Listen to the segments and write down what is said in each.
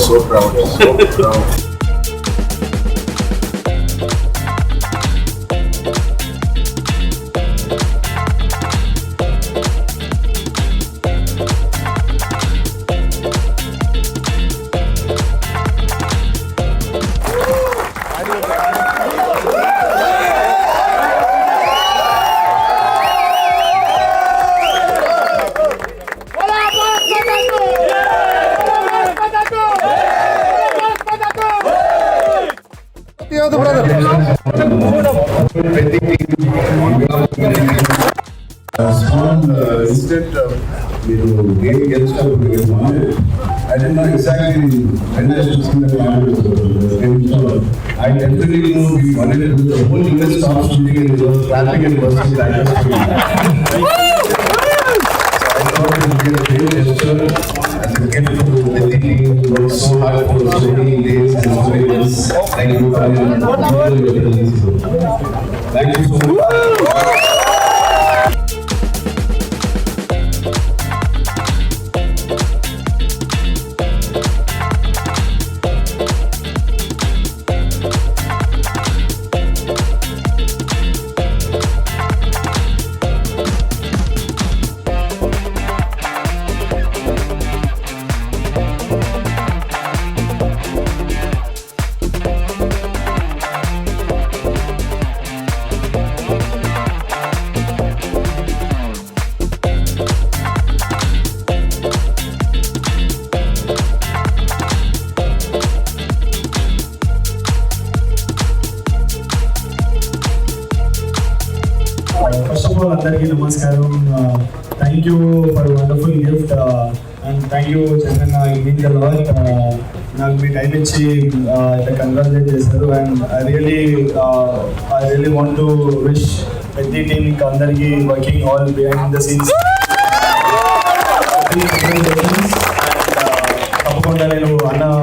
So proud, so proud. Instead of game gets up with I didn't know exactly when I should see the game. I definitely know we wanted to do the whole English stop shooting and it was clapping and bursting like us. I thought it would be a great gesture as a gift to the team who worked so hard for so many days and so many months. Thank you for Thank you so much. First of all, Andarki Namaskaram. Thank you for a wonderful gift and thank you, Chandrana. It means a lot. నాకు మీ time ఇచ్చి ఇట్లా congratulate చేశారు and I really want to wish ప్రతి team ఇంకా అందరికీ working all behind the scenes తప్పకుండా నేను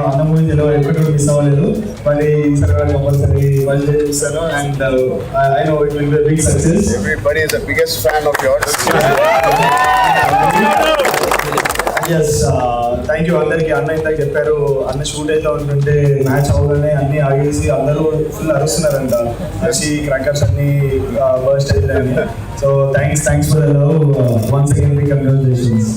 అన్న మూవీ ఎప్పుడు మిస్ అవ్వలేదు మళ్ళీ ఈసారి కంపల్సరీ మళ్ళీ చూస్తాను and I know it will be big success. Everybody is the biggest fan of yours. Yes thank you అందరికీ. అన్న ఇందాక చెప్పారు అన్న షూట్ అయితే ఉంటుంటే మ్యాచ్ అవ్వగానే అన్ని ఆగేసి అందరూ ఫుల్ అరుస్తున్నారంట అరిచి క్రాకర్స్ అన్ని బర్స్ట్ అవుతాయని. So thanks for the love once again congratulations.